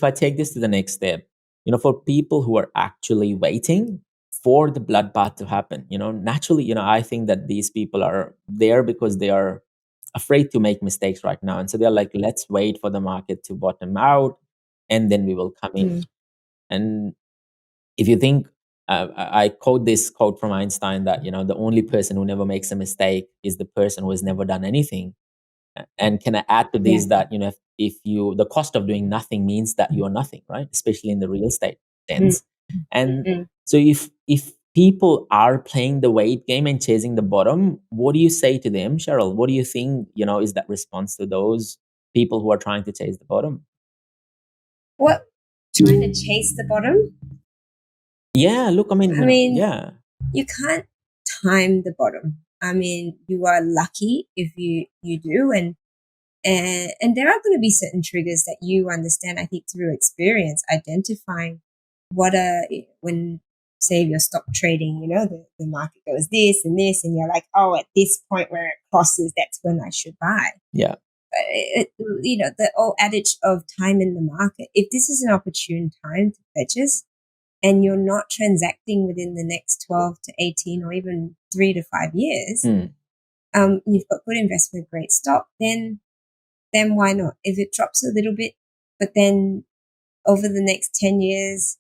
if I take this to the next step, for people who are actually waiting for the bloodbath to happen, naturally, I think that these people are there because they are afraid to make mistakes right now. And so they're like, let's wait for the market to bottom out and then we will come in. And if you think, I quote this quote from Einstein that, the only person who never makes a mistake is the person who has never done anything. And can I add to this that, if you, the cost of doing nothing means that you are nothing, right? Especially in the real estate sense. And so if people are playing the wait game and chasing the bottom, what do you say to them, Cheryl? What do you think, is that response to those people who are trying to chase the bottom? What? Trying to chase the bottom? Yeah, look, I mean, yeah. You can't time the bottom. I mean, you are lucky if you do, and there are going to be certain triggers that you understand, I think, through experience, identifying when, say, you're stock trading, the market goes this and this, and you're like, oh, at this point where it crosses, that's when I should buy. Yeah. The old adage of time in the market, if this is an opportune time to purchase and you're not transacting within the next 12 to 18 or even 3 to 5 years, you've got good investment grade stock, then why not? If it drops a little bit, but then over the next 10 years,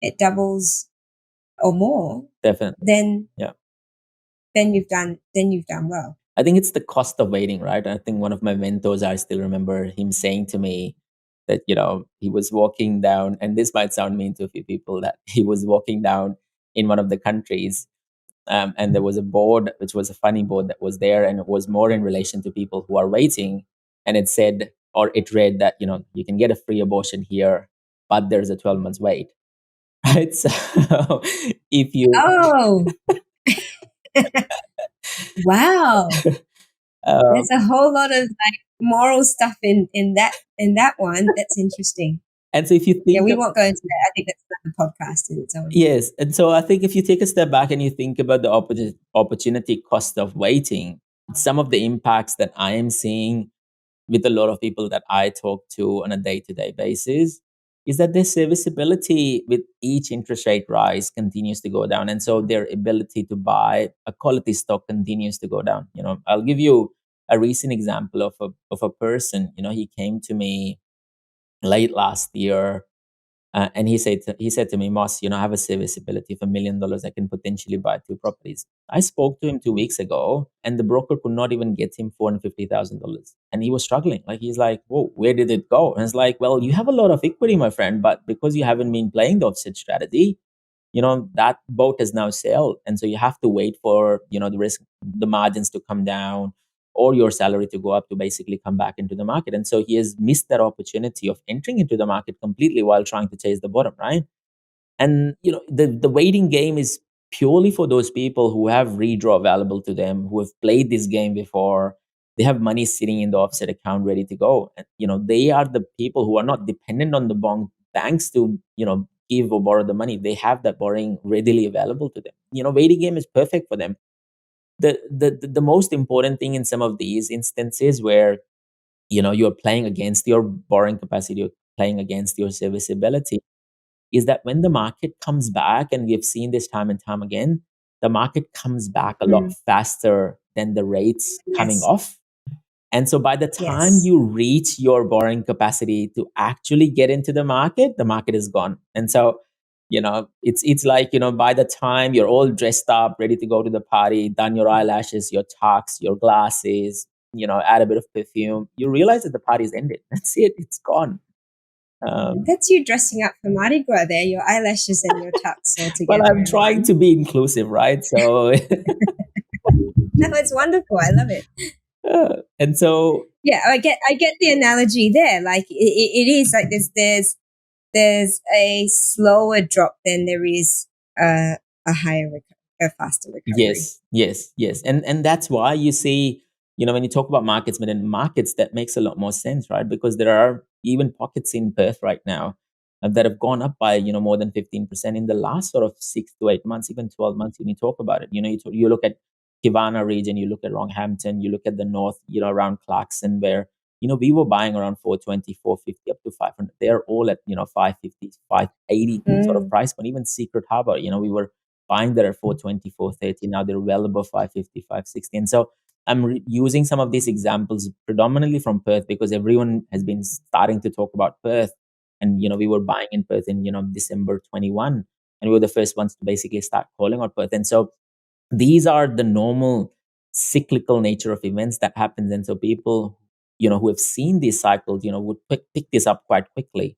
it doubles or more, definitely, then you've done well. I think it's the cost of waiting, right? I think one of my mentors, I still remember him saying to me that, he was walking down, and this might sound mean to a few people, that he was walking down in one of the countries, and there was a board, which was a funny board that was there, and it was more in relation to people who are waiting. And it said, or it read that, you can get a free abortion here, but there's a 12 months wait. Right? So if you... Oh! Wow. There's a whole lot of moral stuff in that one. That's interesting. And so if you think... we won't go into that. I think that's another podcast in its own. Yes. And so I think if you take a step back and you think about the opportunity cost of waiting, some of the impacts that I am seeing with a lot of people that I talk to on a day-to-day basis is that their serviceability with each interest rate rise continues to go down. And so their ability to buy a quality stock continues to go down. I'll give you a recent example of a person. He came to me late last year, and he said to me, Moss, I have a serviceability of $1 million. I can potentially buy 2 properties. I spoke to him 2 weeks ago, and the broker could not even get him $450,000. And he was struggling. He's like, whoa, where did it go? And it's like, well, you have a lot of equity, my friend, but because you haven't been playing the offset strategy, that boat has now sailed. And so you have to wait for, the margins to come down, or your salary to go up to basically come back into the market. And so he has missed that opportunity of entering into the market completely while trying to chase the bottom, right? And the waiting game is purely for those people who have redraw available to them, who have played this game before. They have money sitting in the offset account ready to go. And they are the people who are not dependent on the banks to give or borrow the money. They have that borrowing readily available to them. Waiting game is perfect for them. The most important thing in some of these instances where you're playing against your borrowing capacity, you're playing against your serviceability, is that when the market comes back, and we've seen this time and time again, the market comes back a lot faster than the rates coming off. And so by the time you reach your borrowing capacity to actually get into the market is gone. And so it's like, by the time you're all dressed up, ready to go to the party, done your eyelashes, your tux, your glasses, add a bit of perfume, you realize that the party's ended. That's it. It's gone. That's you dressing up for Mardi Gras there, your eyelashes and your tux all together. Well, I'm trying to be inclusive, right? So no, it's wonderful. I love it. And so I get the analogy there. Like it is like there's a slower drop than there is a faster recovery. Yes. And that's why you see, when you talk about markets, but in markets, that makes a lot more sense, right? Because there are even pockets in Perth right now that have gone up by, more than 15% in the last sort of 6 to 8 months, even 12 months, when you talk about it. You look at Kivana region, you look at Rockhampton, you look at the north, around Clarkson, where we were buying around 420, 450 up to 500. They're all at, 550, 580 sort of Mm. price point. Even Secret Harbor, we were buying there at 420, 430. Now they're well above 550, 560. And so I'm using some of these examples predominantly from Perth because everyone has been starting to talk about Perth. And, we were buying in Perth in, December 21. And we were the first ones to basically start calling out Perth. And so these are the normal cyclical nature of events that happens. And so people, who have seen these cycles, would pick this up quite quickly.